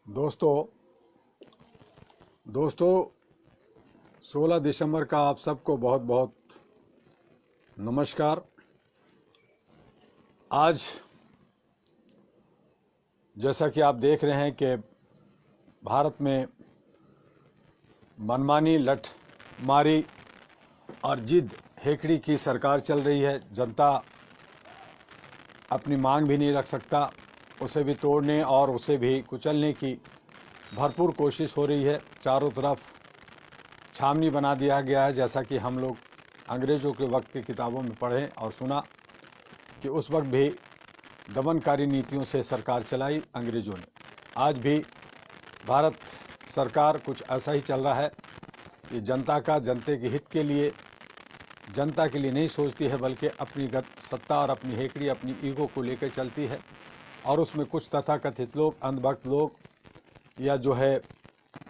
दोस्तों दोस्तों 16 दिसंबर का आप सबको बहुत बहुत नमस्कार। आज जैसा कि आप देख रहे हैं कि भारत में मनमानी, लठमारी और जिद हेकड़ी की सरकार चल रही है। जनता अपनी मांग भी नहीं रख सकता, उसे भी तोड़ने और उसे भी कुचलने की भरपूर कोशिश हो रही है। चारों तरफ छावनी बना दिया गया है, जैसा कि हम लोग अंग्रेज़ों के वक्त की किताबों में पढ़े और सुना कि उस वक्त भी दमनकारी नीतियों से सरकार चलाई अंग्रेज़ों ने। आज भी भारत सरकार कुछ ऐसा ही चल रहा है कि जनता के हित के लिए, जनता के लिए नहीं सोचती है, बल्कि अपनी सत्ता और अपनी हेकड़ी, अपनी ईगो को लेकर चलती है। और उसमें कुछ तथाकथित लोग, अंधभक्त लोग या जो है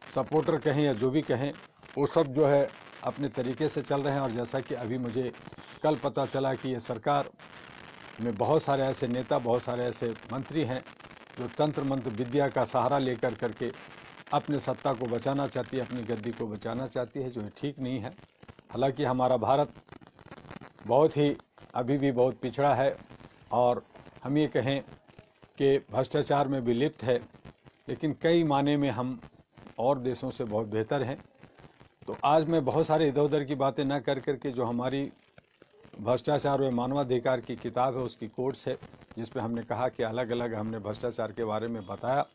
सपोर्टर कहें या जो भी कहें, वो सब जो है अपने तरीके से चल रहे हैं। और जैसा कि अभी मुझे कल पता चला कि ये सरकार में बहुत सारे ऐसे नेता, बहुत सारे ऐसे मंत्री हैं जो तंत्र मंत्र विद्या का सहारा लेकर करके अपने सत्ता को बचाना चाहती है, अपनी गद्दी को बचाना चाहती है, जो ठीक नहीं है। हालांकि हमारा भारत बहुत ही अभी भी बहुत पिछड़ा है और हम ये कहें कि भ्रष्टाचार में भी लिप्त है, लेकिन कई मायने में हम और देशों से बहुत बेहतर हैं। तो आज मैं बहुत सारे इधर उधर की बातें न कर करके जो हमारी भ्रष्टाचार व मानवाधिकार की किताब है उसकी कोर्स है, जिस पे हमने कहा कि अलग अलग हमने भ्रष्टाचार के बारे में बताया।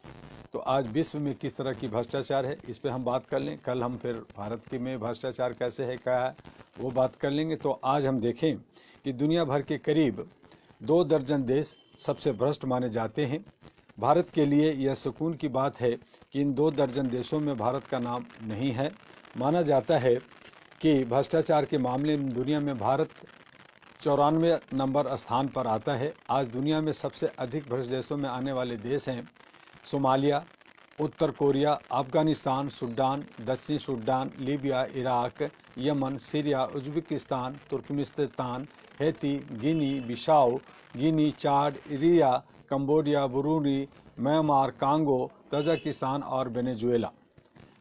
तो आज विश्व में किस तरह की भ्रष्टाचार है इस पे हम बात कर लें। कल हम फिर भारत की में भ्रष्टाचार कैसे है, क्या है, वो बात कर लेंगे। तो आज हम देखें कि दुनिया भर के करीब 2 दर्जन देश सबसे भ्रष्ट माने जाते हैं। भारत के लिए यह सुकून की बात है कि इन 2 दर्जन देशों में भारत का नाम नहीं है। माना जाता है कि भ्रष्टाचार के मामले में दुनिया में भारत 94 नंबर स्थान पर आता है। आज दुनिया में सबसे अधिक भ्रष्ट देशों में आने वाले देश हैं सोमालिया, उत्तर कोरिया, अफगानिस्तान, सूडान, दक्षिणी Sudan, Libya, Iraq, Yemen, Syria, Uzbekistan, Turkmenistan, Haiti, Guinea Bissau, Guinea, Chad, इरिया, Cambodia, Burundi, Myanmar, Congo, Tajikistan और वेनेजुएला।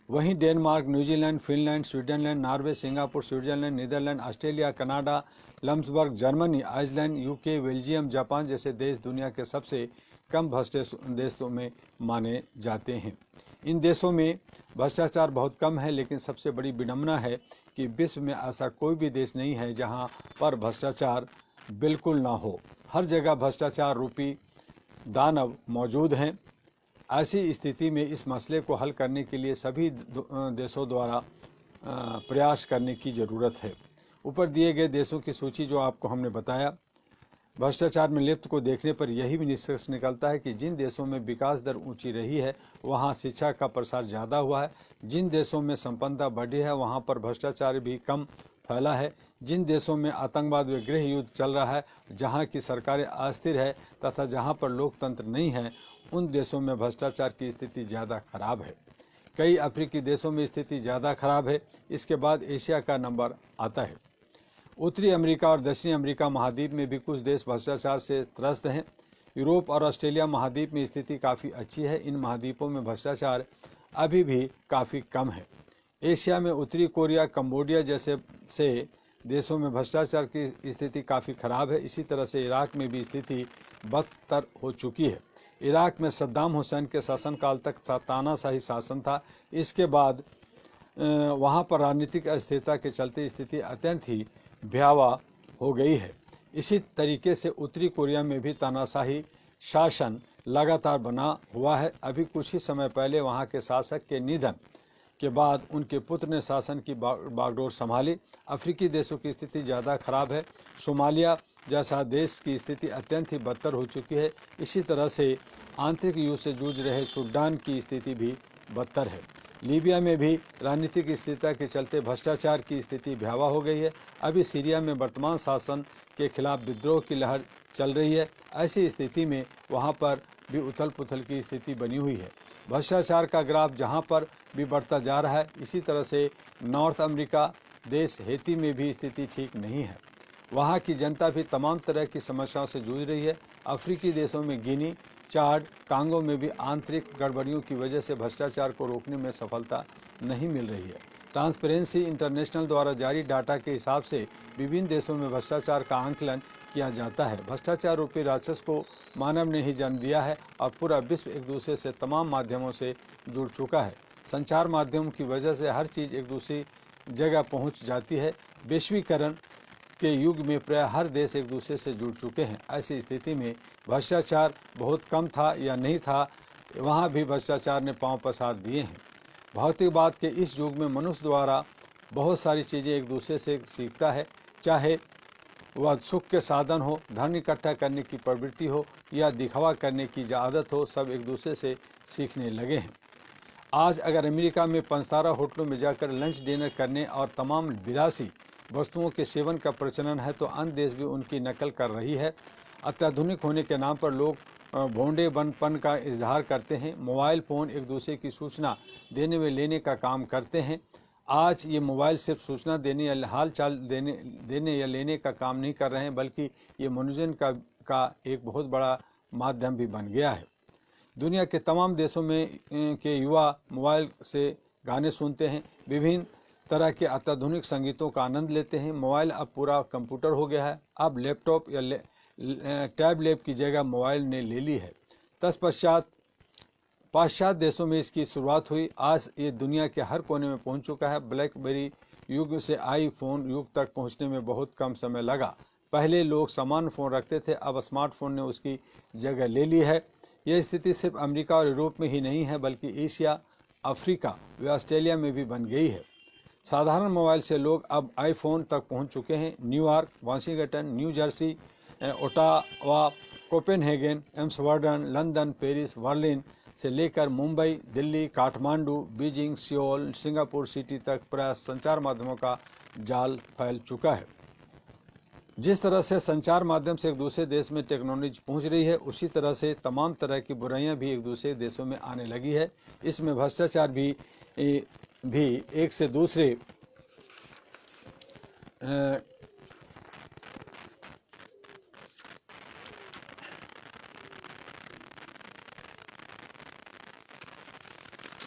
वहीं Denmark, New Zealand, Finland, Switzerland, Norway, Singapore, Switzerland, Netherland, Australia, Canada, Luxembourg, Germany, Iceland, UK, Belgium, Japan जैसे देश दुनिया के सबसे कम भ्रष्ट देशों में माने जाते हैं। इन देशों में भ्रष्टाचार बहुत कम है, लेकिन सबसे बड़ी विडंबना है कि विश्व में ऐसा कोई भी देश नहीं है जहां पर भ्रष्टाचार बिल्कुल ना हो। हर जगह भ्रष्टाचार रूपी दानव मौजूद हैं। ऐसी स्थिति में इस मसले को हल करने के लिए सभी देशों द्वारा प्रयास करने की ज़रूरत है। ऊपर दिए गए देशों की सूची जो आपको हमने बताया, भ्रष्टाचार में लिप्त को देखने पर यही भी निष्कर्ष निकलता है कि जिन देशों में विकास दर ऊंची रही है वहां शिक्षा का प्रसार ज़्यादा हुआ है। जिन देशों में संपन्नता बढ़ी है वहां पर भ्रष्टाचार भी कम फैला है। जिन देशों में आतंकवाद व गृह युद्ध चल रहा है, जहां की सरकारें अस्थिर है तथा जहां पर लोकतंत्र नहीं है, उन देशों में भ्रष्टाचार की स्थिति ज़्यादा खराब है। कई अफ्रीकी देशों में स्थिति ज़्यादा खराब है। इसके बाद एशिया का नंबर आता है। उत्तरी अमेरिका और दक्षिणी अमेरिका महाद्वीप में भी कुछ देश भ्रष्टाचार से त्रस्त हैं। यूरोप और ऑस्ट्रेलिया महाद्वीप में स्थिति काफ़ी अच्छी है। इन महाद्वीपों में भ्रष्टाचार अभी भी काफ़ी कम है। एशिया में उत्तरी कोरिया, कंबोडिया जैसे देशों में भ्रष्टाचार की स्थिति काफ़ी खराब है। इसी तरह से इराक में भी स्थिति बदतर हो चुकी है। इराक में सद्दाम हुसैन के शासनकाल तक तानाशाही शासन था। इसके बाद वहाँ पर राजनीतिक अस्थिरता के चलते स्थिति अत्यंत ही भयावह हो गई है। इसी तरीके से उत्तरी कोरिया में भी तानाशाही शासन लगातार बना हुआ है। अभी कुछ ही समय पहले वहाँ के शासक के निधन के बाद उनके पुत्र ने शासन की बागडोर संभाली। अफ्रीकी देशों की स्थिति ज़्यादा खराब है। सोमालिया जैसा देश की स्थिति अत्यंत ही बदतर हो चुकी है। इसी तरह से आंतरिक युद्ध से जूझ रहे सूडान की स्थिति भी बदतर है। लीबिया में भी राजनीतिक स्थिरता के चलते भ्रष्टाचार की स्थिति भयावह हो गई है। अभी सीरिया में वर्तमान शासन के खिलाफ विद्रोह की लहर चल रही है। ऐसी स्थिति में वहाँ पर भी उथल पुथल की स्थिति बनी हुई है। भ्रष्टाचार का ग्राफ जहाँ पर भी बढ़ता जा रहा है, इसी तरह से नॉर्थ अमेरिका देश हैती में भी स्थिति ठीक नहीं है। वहाँ की जनता भी तमाम तरह की समस्याओं से जूझ रही है। अफ्रीकी देशों में गिनी, चाड, कांगो में भी आंतरिक गड़बड़ियों की वजह से भ्रष्टाचार को रोकने में सफलता नहीं मिल रही है। ट्रांसपेरेंसी इंटरनेशनल द्वारा जारी डाटा के हिसाब से विभिन्न देशों में भ्रष्टाचार का आंकलन किया जाता है। भ्रष्टाचार रूपी राक्षस को मानव ने ही जन्म दिया है और पूरा विश्व एक दूसरे से तमाम माध्यमों से जुड़ चुका है। संचार माध्यम की वजह से हर चीज़ एक दूसरी जगह पहुंच जाती है। वैश्वीकरण के युग में प्राय हर देश एक दूसरे से जुड़ चुके हैं। ऐसी स्थिति में भ्रष्टाचार बहुत कम था या नहीं था, वहाँ भी भ्रष्टाचार ने पांव पसार दिए हैं। भौतिकवाद के इस युग में मनुष्य द्वारा बहुत सारी चीज़ें एक दूसरे से सीखता है, चाहे वह सुख के साधन हो, धन इकट्ठा करने की प्रवृत्ति हो या दिखावा करने की आदत हो, सब एक दूसरे से सीखने लगे हैं। आज अगर अमेरिका में 5 तारा होटलों में जाकर लंच डिनर करने और तमाम विलासी वस्तुओं के सेवन का प्रचलन है तो अन्य देश भी उनकी नकल कर रही है। अत्याधुनिक होने के नाम पर लोग भोंडे बनपन का इजहार करते हैं। मोबाइल फ़ोन एक दूसरे की सूचना देने व लेने का काम करते हैं। आज ये मोबाइल सिर्फ सूचना देने या हाल चाल देने या लेने का काम नहीं कर रहे हैं, बल्कि ये मनोरंजन का एक बहुत बड़ा माध्यम भी बन गया है। दुनिया के तमाम देशों में के युवा मोबाइल से गाने सुनते हैं, विभिन्न तरह के अत्याधुनिक संगीतों का आनंद लेते हैं। मोबाइल अब पूरा कंप्यूटर हो गया है। अब लैपटॉप या टैबलेट की जगह मोबाइल ने ले ली है। तत्पश्चात पाश्चात्य देशों में इसकी शुरुआत हुई। आज ये दुनिया के हर कोने में पहुंच चुका है। ब्लैकबेरी युग से आईफोन युग तक पहुंचने में बहुत कम समय लगा। पहले लोग सामान्य फ़ोन रखते थे, अब स्मार्टफोन ने उसकी जगह ले ली है। यह स्थिति सिर्फ अमेरिका और यूरोप में ही नहीं है, बल्कि एशिया, अफ्रीका व ऑस्ट्रेलिया में भी बन गई है। साधारण मोबाइल से लोग अब आईफोन तक पहुंच चुके हैं। New York, Washington, new Jersey, Ottawa, Copenhagen, Amsterdam, London, Paris, Berlin से लेकर Mumbai, Delhi, Kathmandu, Beijing, Seoul, Singapore city तक प्राय संचार माध्यमों का जाल फैल चुका है। जिस तरह से संचार माध्यम से एक दूसरे देश में टेक्नोलॉजी पहुंच रही है, उसी तरह से तमाम तरह की बुराइयां भी एक दूसरे देशों में आने लगी है। इसमें भ्रष्टाचार भी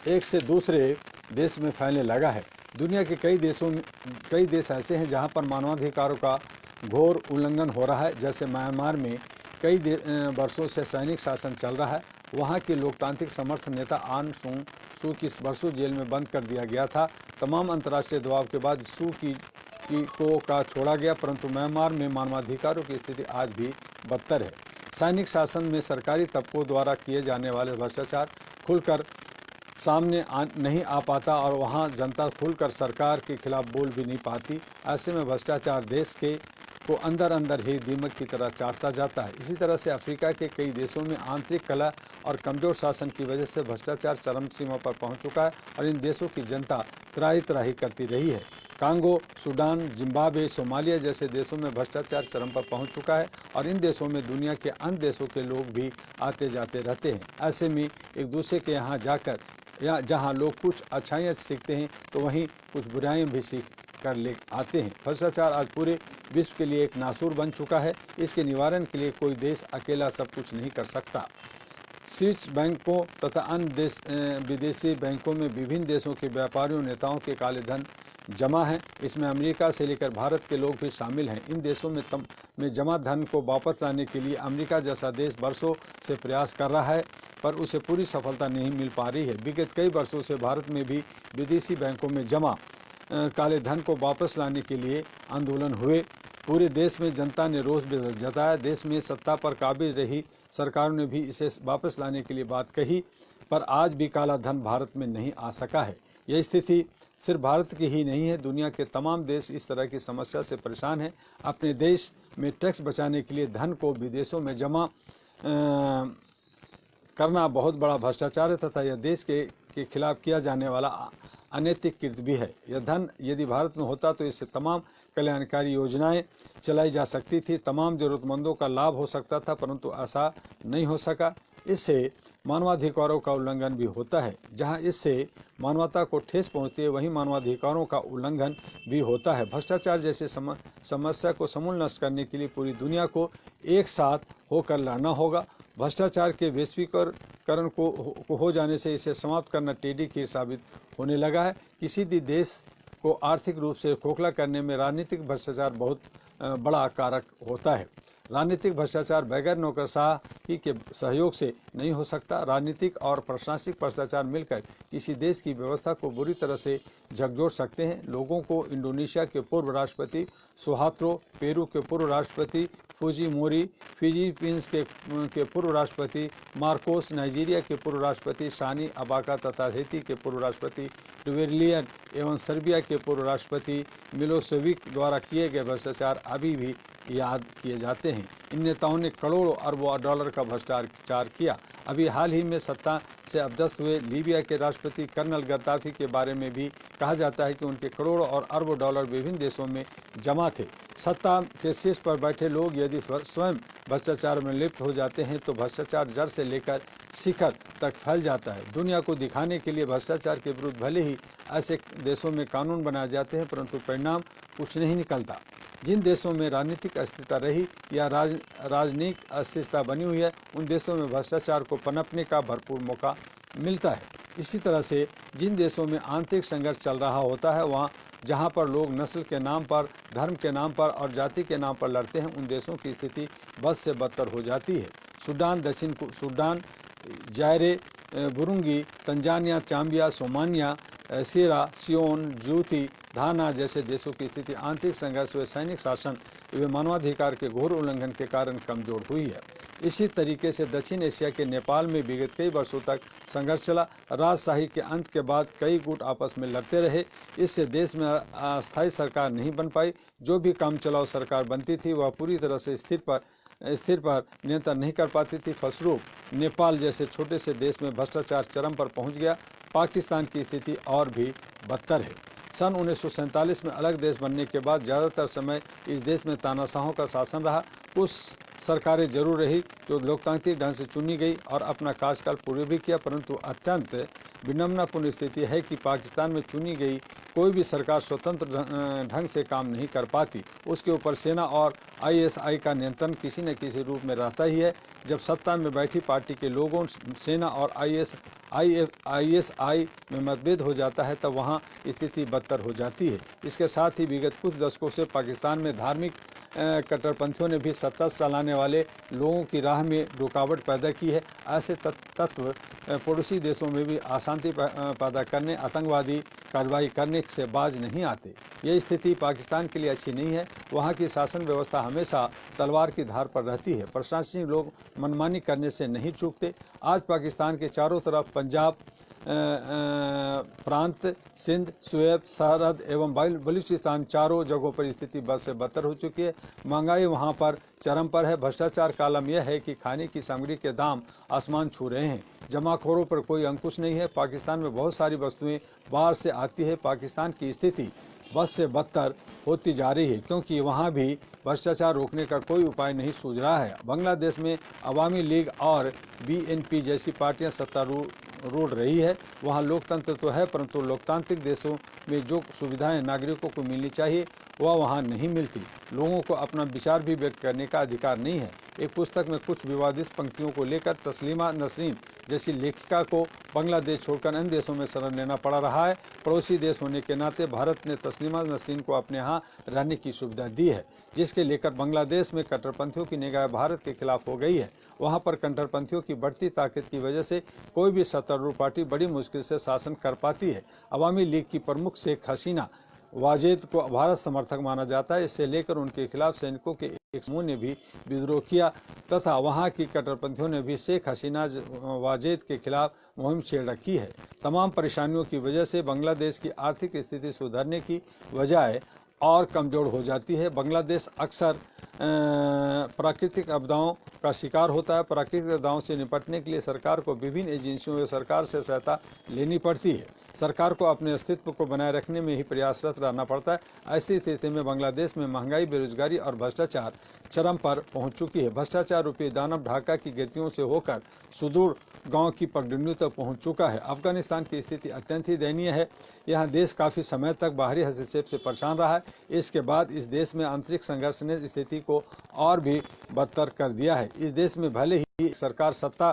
एक से दूसरे देश में फैलने लगा है। दुनिया के कई देश ऐसे हैं जहां पर मानवाधिकारों का घोर उल्लंघन हो रहा है। जैसे म्यांमार में कई वर्षों से सैनिक शासन चल रहा है। वहां के लोकतांत्रिक समर्थ नेता आन सू की वर्षों जेल में बंद कर दिया गया था। तमाम अंतर्राष्ट्रीय दबाव के बाद सू का छोड़ा गया, परंतु म्यांमार में मानवाधिकारों की स्थिति आज भी बदतर है। सैनिक शासन में सरकारी तबकों द्वारा किए जाने वाले भ्रष्टाचार खुलकर सामने नहीं आ पाता और वहां जनता खुलकर सरकार के खिलाफ बोल भी नहीं पाती। ऐसे में भ्रष्टाचार देश को अंदर अंदर ही दीमक की तरह चाटता जाता है। इसी तरह से अफ्रीका के कई देशों में आंतरिक कलह और कमजोर शासन की वजह से भ्रष्टाचार चरम सीमा पर पहुंच चुका है और इन देशों की जनता त्राही करती रही है। कांगो, सूडान, जिम्बाब्वे, सोमालिया जैसे देशों में भ्रष्टाचार चरम पर पहुंच चुका है और इन देशों में दुनिया के अन्य देशों के लोग भी आते जाते रहते हैं। ऐसे में एक दूसरे के यहाँ जाकर या जहाँ लोग कुछ अच्छाइयाँ सीखते हैं तो वहीं कुछ बुराइयाँ भी सीख कर ले आते हैं। भ्रष्टाचार आज पूरे विश्व के लिए एक नासूर बन चुका है। इसके निवारण के लिए कोई देश अकेला सब कुछ नहीं कर सकता। स्विस बैंकों तथा अन्य विदेशी बैंकों में विभिन्न देशों के व्यापारियों नेताओं के काले धन जमा है। इसमें अमेरिका से लेकर भारत के लोग भी शामिल हैं। इन देशों में जमा धन को वापस लाने के लिए अमेरिका जैसा देश वर्षों से प्रयास कर रहा है, पर उसे पूरी सफलता नहीं मिल पा रही है। विगत कई वर्षों से भारत में भी विदेशी बैंकों में जमा काले धन को वापस लाने के लिए आंदोलन हुए। पूरे देश में जनता ने रोष जताया। देश में सत्ता पर काबिज रही सरकारों ने भी इसे वापस लाने के लिए बात कही, पर आज भी काला धन भारत में नहीं आ सका है। यह स्थिति सिर्फ भारत की ही नहीं है, दुनिया के तमाम देश इस तरह की समस्या से परेशान हैं। अपने देश में टैक्स बचाने के लिए धन को विदेशों में जमा करना बहुत बड़ा भ्रष्टाचार है तथा यह देश के खिलाफ किया जाने वाला अनैतिक कृत्य भी है। यह धन यदि भारत में होता तो इससे तमाम कल्याणकारी योजनाएं चलाई जा सकती थी, तमाम जरूरतमंदों का लाभ हो सकता था, परंतु ऐसा नहीं हो सका। इससे मानवाधिकारों का उल्लंघन भी होता है। जहां इससे मानवता को ठेस पहुंचती है, वहीं मानवाधिकारों का उल्लंघन भी होता है। भ्रष्टाचार जैसे समस्या को समूल नष्ट करने के लिए पूरी दुनिया को एक साथ होकर लड़ना होगा। भ्रष्टाचार के वैश्वीकरण को हो जाने से इसे समाप्त करना टेढ़ी खीर साबित होने लगा है। किसी भी देश को आर्थिक रूप से खोखला करने में राजनीतिक भ्रष्टाचार बहुत बड़ा कारक होता है। राजनीतिक भ्रष्टाचार बगैर नौकरशाही के सहयोग से नहीं हो सकता। राजनीतिक और प्रशासनिक भ्रष्टाचार मिलकर किसी देश की व्यवस्था को बुरी तरह से झकझोर सकते हैं। लोगों को इंडोनेशिया के पूर्व राष्ट्रपति सुहार्तो, पेरू के पूर्व राष्ट्रपति फुजिमोरी, फिलीपींस के पूर्व राष्ट्रपति मार्कोस, नाइजीरिया के पूर्व राष्ट्रपति सानी अबाका तथा हैती के पूर्व राष्ट्रपति डुवेलियन एवं सर्बिया के पूर्व राष्ट्रपति मिलोसेविक द्वारा किए गए भ्रष्टाचार अभी भी याद किए जाते हैं। इन नेताओं ने करोड़ों अरबों डॉलर का भ्रष्टाचार किया। अभी हाल ही में सत्ता से अपदस्थ हुए लीबिया के राष्ट्रपति कर्नल गद्दाफी के बारे में भी कहा जाता है कि उनके करोड़ों और अरबों डॉलर विभिन्न देशों में जमा थे। सत्ता के शीर्ष पर बैठे लोग यदि स्वयं भ्रष्टाचार में लिप्त हो जाते हैं तो भ्रष्टाचार जड़ से लेकर शिखर तक फैल जाता है। दुनिया को दिखाने के लिए भ्रष्टाचार के विरुद्ध भले ही ऐसे देशों में कानून बनाए जाते हैं, परंतु परिणाम कुछ नहीं निकलता। जिन देशों में राजनीतिक अस्थिरता रही या राजनीतिक अस्थिरता बनी हुई है, उन देशों में भ्रष्टाचार को पनपने का भरपूर मौका मिलता है। इसी तरह से जिन देशों में आंतरिक संघर्ष चल रहा होता है, वहाँ जहाँ पर लोग नस्ल के नाम पर, धर्म के नाम पर और जाति के नाम पर लड़ते हैं, उन देशों की स्थिति बद से बदतर हो जाती है। सूडान, दक्षिण सूडान, जायरे, बुरुंगी, तंजानिया, चाम्बिया, सोमानिया, सीरा, सियोन, जूती, घाना जैसे देशों की स्थिति आंतरिक संघर्ष व सैनिक शासन एवं मानवाधिकार के घोर उल्लंघन के कारण कमजोर हुई है। इसी तरीके से दक्षिण एशिया के नेपाल में विगत कई वर्षों तक संघर्ष चला। राजशाही के अंत के बाद कई गुट आपस में लड़ते रहे। इससे देश में अस्थायी सरकार नहीं बन पाई। जो भी काम चलाओ सरकार बनती थी, वह पूरी तरह से स्थिर पर नियंत्रण नहीं कर पाती थी। फलस्वरूप नेपाल जैसे छोटे से देश में भ्रष्टाचार चरम पर पहुंच गया। पाकिस्तान की स्थिति और भी बदतर है। सन 1947 में अलग देश बनने के बाद ज़्यादातर समय इस देश में तानाशाहों का शासन रहा। कुछ सरकारें जरूर रही जो लोकतांत्रिक ढंग से चुनी गई और अपना कार्यकाल पूरे भी किया, परंतु अत्यंत विडंबनापूर्ण स्थिति है कि पाकिस्तान में चुनी गई कोई भी सरकार स्वतंत्र ढंग से काम नहीं कर पाती। उसके ऊपर सेना और आईएसआई का नियंत्रण किसी न किसी रूप में रहता ही है। जब सत्ता में बैठी पार्टी के लोगों, सेना और आईएसआई में मतभेद हो जाता है, तब वहाँ स्थिति बदतर हो जाती है। इसके साथ ही विगत कुछ दशकों से पाकिस्तान में धार्मिक कट्टरपंथियों ने भी सत्ता चलाने वाले लोगों की राह में रुकावट पैदा की है। ऐसे तत्व पड़ोसी देशों में भी अशांति पैदा करने, आतंकवादी कार्रवाई करने से बाज नहीं आते। ये स्थिति पाकिस्तान के लिए अच्छी नहीं है। वहाँ की शासन व्यवस्था हमेशा तलवार की धार पर रहती है। प्रशासनिक लोग मनमानी करने से नहीं चूकते। आज पाकिस्तान के चारों तरफ पंजाब प्रांत, सिंध, सुएब, सरहद एवं बलूचिस्तान चारों जगहों पर स्थिति बद से बदतर हो चुकी है। महंगाई वहां पर चरम पर है। भ्रष्टाचार का आलम यह है कि खाने की सामग्री के दाम आसमान छू रहे हैं। जमाखोरों पर कोई अंकुश नहीं है। पाकिस्तान में बहुत सारी वस्तुएं बाहर से आती है। पाकिस्तान की स्थिति बद से बदतर होती जा रही है, क्योंकि वहाँ भी भ्रष्टाचार रोकने का कोई उपाय नहीं सूझ रहा है। बांग्लादेश में अवामी लीग और बीएनपी जैसी पार्टियां सत्तारूढ़ रही है। वहाँ लोकतंत्र तो है, परंतु लोकतांत्रिक देशों में जो सुविधाएं नागरिकों को मिलनी चाहिए वह वहाँ नहीं मिलती। लोगों को अपना विचार भी व्यक्त करने का अधिकार नहीं है। एक पुस्तक में कुछ विवादित पंक्तियों को लेकर तस्लीमा नसरीन जैसी लेखिका को बांग्लादेश छोड़कर अन्य देशों में शरण लेना पड़ रहा है। पड़ोसी देश होने के नाते भारत ने तस्लीमा नसरीन को अपने यहाँ रहने की सुविधा दी है, जिसके लेकर बांग्लादेश में कट्टरपंथियों की निगाह भारत के खिलाफ हो गई है। वहाँ पर कट्टरपंथियों की बढ़ती ताकत की वजह से कोई भी सत्तारूढ़ पार्टी बड़ी मुश्किल से शासन कर पाती है। अवामी लीग की प्रमुख शेख हसीना वाजेद को भारत समर्थक माना जाता है। इससे लेकर उनके खिलाफ सैनिकों के एक समूह ने भी विद्रोह किया तथा वहां की कट्टरपंथियों ने भी शेख हसीना वाजेद के खिलाफ मुहिम छेड़ रखी है। तमाम परेशानियों की वजह से बांग्लादेश की आर्थिक स्थिति सुधरने की बजाय और कमजोर हो जाती है। बांग्लादेश अक्सर प्राकृतिक आपदाओं का शिकार होता है। प्राकृतिक आपदाओं से निपटने के लिए सरकार को विभिन्न एजेंसियों व सरकार से सहायता लेनी पड़ती है। सरकार को अपने अस्तित्व को बनाए रखने में ही प्रयासरत रहना पड़ता है। ऐसी स्थिति में बांग्लादेश में महंगाई, बेरोजगारी और भ्रष्टाचार चरम पर पहुंच चुकी है। भ्रष्टाचार रूपी दानव ढाका की गिरतियों से होकर सुदूर गांव की पगडंडियों तक पहुंच चुका है। अफगानिस्तान की स्थिति अत्यंत ही दयनीय है। यहाँ देश काफी समय तक बाहरी हस्तक्षेप से परेशान रहा है। इसके बाद इस देश में आंतरिक संघर्ष ने स्थिति को और भी बदतर कर दिया है। इस देश में भले ही सरकार सत्ता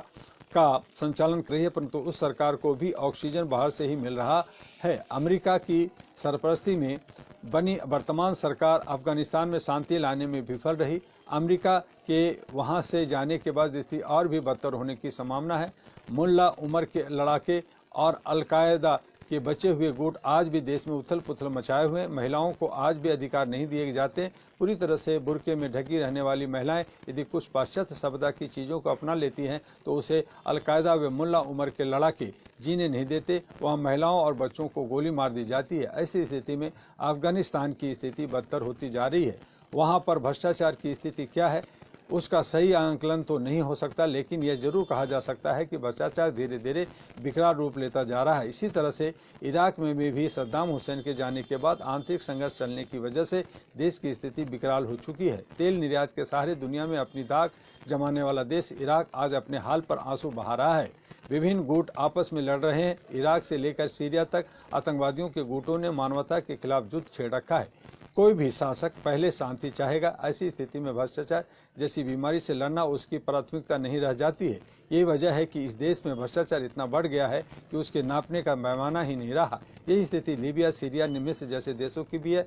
का संचालन कर रही है, परंतु उस सरकार को भी ऑक्सीजन बाहर से ही मिल रहा है। अमेरिका की सरपरस्ती में बनी वर्तमान सरकार अफगानिस्तान में शांति लाने में विफल रही। अमेरिका के वहां से जाने के बाद स्थिति और भी बदतर होने की संभावना है। मुल्ला उमर के लड़ाके और अलकायदा के बचे हुए गुट आज भी देश में उथल पुथल मचाए हुए हैं। महिलाओं को आज भी अधिकार नहीं दिए जाते। पूरी तरह से बुर्के में ढकी रहने वाली महिलाएं यदि कुछ पाश्चात्य सभ्यता की चीज़ों को अपना लेती हैं तो उसे अलकायदा व मुल्ला उमर के लड़ाके जीने नहीं देते। वहाँ महिलाओं और बच्चों को गोली मार दी जाती है। ऐसी स्थिति में अफगानिस्तान की स्थिति बदतर होती जा रही है। वहाँ पर भ्रष्टाचार की स्थिति क्या है उसका सही आंकलन तो नहीं हो सकता, लेकिन यह जरूर कहा जा सकता है कि भ्रष्टाचार धीरे धीरे विकराल रूप लेता जा रहा है। इसी तरह से इराक में भी सद्दाम हुसैन के जाने के बाद आंतरिक संघर्ष चलने की वजह से देश की स्थिति विकराल हो चुकी है। तेल निर्यात के सहारे दुनिया में अपनी दाग जमाने वाला देश इराक आज अपने हाल पर आंसू बहा रहा है। विभिन्न गुट आपस में लड़ रहे हैं। इराक से लेकर सीरिया तक आतंकवादियों के गुटों ने मानवता के खिलाफ युद्ध छेड़ रखा है। कोई भी शासक पहले शांति चाहेगा। ऐसी स्थिति में भ्रष्टाचार जैसी बीमारी से लड़ना उसकी प्राथमिकता नहीं रह जाती है। यही वजह है कि इस देश में भ्रष्टाचार इतना बढ़ गया है कि उसके नापने का पैमाना ही नहीं रहा। यही स्थिति लीबिया, सीरिया, मिस्र जैसे देशों की भी है।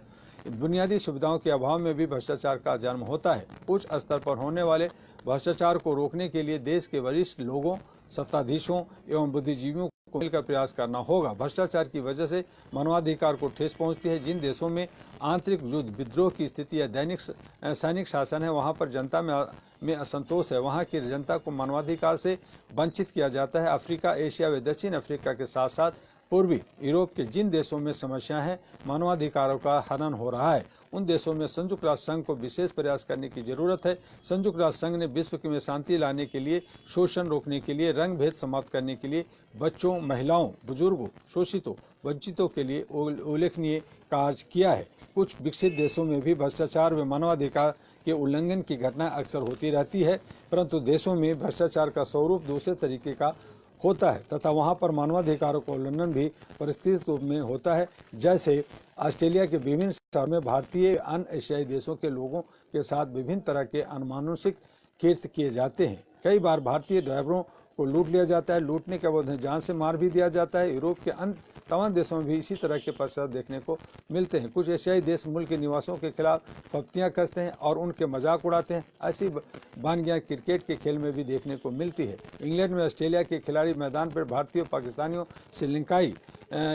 बुनियादी सुविधाओं के अभाव में भी भ्रष्टाचार का जन्म होता है। उच्च स्तर पर होने वाले भ्रष्टाचार को रोकने के लिए देश के वरिष्ठ लोगों, सत्ताधीशों एवं बुद्धिजीवियों को मिलकर प्रयास करना होगा। भ्रष्टाचार की वजह से मानवाधिकार को ठेस पहुंचती है। जिन देशों में आंतरिक युद्ध, विद्रोह की स्थिति या दैनिक सैनिक शासन है, वहां पर जनता में असंतोष है। वहां की जनता को मानवाधिकार से वंचित किया जाता है। अफ्रीका, एशिया व दक्षिण अफ्रीका के साथ साथ पूर्वी यूरोप के जिन देशों में समस्या है, मानवाधिकारों का हनन हो रहा है, उन देशों में संयुक्त राष्ट्र संघ को विशेष प्रयास करने की जरूरत है। संयुक्त राष्ट्र संघ ने विश्व में शांति लाने के लिए, शोषण रोकने के लिए, रंग भेद समाप्त करने के लिए, बच्चों, महिलाओं, बुजुर्गों, शोषितों, वंचितों के लिए उल्लेखनीय कार्य किया है। कुछ विकसित देशों में भी भ्रष्टाचार व मानवाधिकार के उल्लंघन की घटना अक्सर होती रहती है, परंतु देशों में भ्रष्टाचार का स्वरूप दूसरे तरीके का होता है तथा वहां पर मानवाधिकारों का उल्लंघन भी परिस्थिति रूप में होता है। जैसे ऑस्ट्रेलिया के विभिन्न शहरों में भारतीय अन्य एशियाई देशों के लोगों के साथ विभिन्न तरह के अनमानुषिक कृत्य किए जाते हैं। कई बार भारतीय ड्राइवरों को लूट लिया जाता है। लूटने के बाद उन्हें जान से मार भी दिया जाता है। यूरोप के अन्य तमाम देशों में भी इसी तरह के पश्चात देखने को मिलते हैं। कुछ एशियाई देश मुल्क के निवासियों के खिलाफ फप्तियां कसते हैं और उनके मजाक उड़ाते हैं। ऐसी वानगियां क्रिकेट के खेल में भी देखने को मिलती है। इंग्लैंड में ऑस्ट्रेलिया के खिलाड़ी मैदान पर भारतीय, पाकिस्तानियों, श्रीलंकाई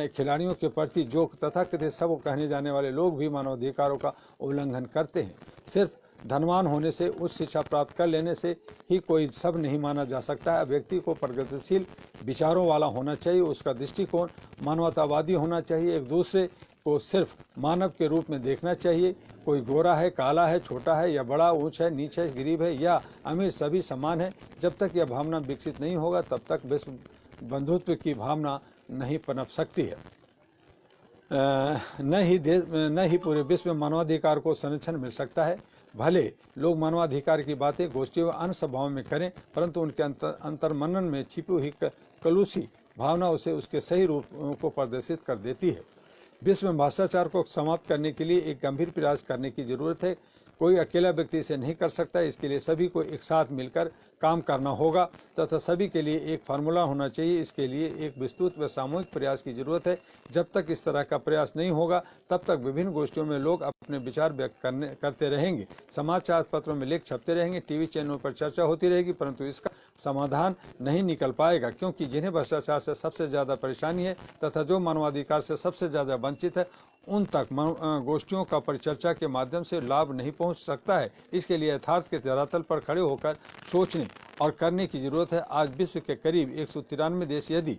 खिलाड़ियों के प्रति जोक तथा कथित सब कहने जाने वाले लोग भी मानवाधिकारों का उल्लंघन करते हैं। सिर्फ धनवान होने से, उच्च शिक्षा प्राप्त कर लेने से ही कोई सब नहीं माना जा सकता है। व्यक्ति को प्रगतिशील विचारों वाला होना चाहिए। उसका दृष्टिकोण मानवतावादी होना चाहिए। एक दूसरे को सिर्फ मानव के रूप में देखना चाहिए। कोई गोरा है, काला है, छोटा है या बड़ा, ऊंच है, नीच है, गरीब है या अमीर, सभी समान है। जब तक यह भावना विकसित नहीं होगा तब तक विश्व बंधुत्व की भावना नहीं पनप सकती है। न ही पूरे विश्व में मानवाधिकार को संरक्षण मिल सकता है। भले लोग मानवाधिकार की बातें गोष्ठी व अन्य सभाओं में करें, परंतु उनके अंतर्मनन में छिपी हुई कलुषी भावना उसे उसके सही रूप को प्रदर्शित कर देती है। विश्व में भ्रष्टाचार को समाप्त करने के लिए एक गंभीर प्रयास करने की जरूरत है। कोई अकेला व्यक्ति इसे नहीं कर सकता। इसके लिए सभी को एक साथ मिलकर काम करना होगा तथा सभी के लिए एक फार्मूला होना चाहिए। इसके लिए एक विस्तृत व सामूहिक प्रयास की जरूरत है। जब तक इस तरह का प्रयास नहीं होगा तब तक विभिन्न गोष्ठियों में लोग अपने विचार व्यक्त करते रहेंगे, समाचार पत्रों में लेख छपते रहेंगे, टीवी चैनलों पर चर्चा होती रहेगी, परंतु इसका समाधान नहीं निकल पाएगा। क्योंकि जिन्हें भ्रष्टाचार से सबसे ज्यादा परेशानी है तथा जो मानवाधिकार से सबसे ज्यादा वंचित है, उन तक गोष्ठियों का परिचर्चा के माध्यम से लाभ नहीं पहुंच सकता है। इसके लिए यथार्थ के धरातल पर खड़े होकर सोचने और करने की जरूरत है। आज विश्व के करीब 193 देश यदि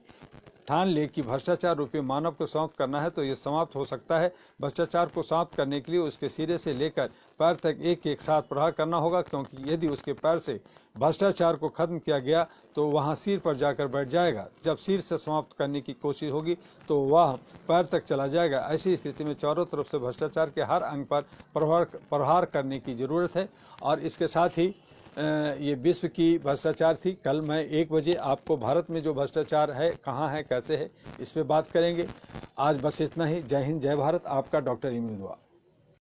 ठान ले कि भ्रष्टाचार रूपी मानव को समाप्त करना है तो ये समाप्त हो सकता है। भ्रष्टाचार को समाप्त करने के लिए उसके सिरे से लेकर पैर तक एक एक साथ प्रहार करना होगा, क्योंकि यदि उसके पैर से भ्रष्टाचार को खत्म किया गया तो वहां सिर पर जाकर बैठ जाएगा। जब सिर से समाप्त करने की कोशिश होगी तो वह पैर तक चला जाएगा। ऐसी स्थिति में चारों तरफ से भ्रष्टाचार के हर अंग पर प्रहार करने की जरूरत है। और इसके साथ ही ये विश्व की भ्रष्टाचार थी। कल मैं 1 बजे आपको भारत में जो भ्रष्टाचार है, कहाँ है, कैसे है, इस पे बात करेंगे। आज बस इतना ही। जय हिंद, जय भारत। आपका डॉक्टर इमरुद्दीन।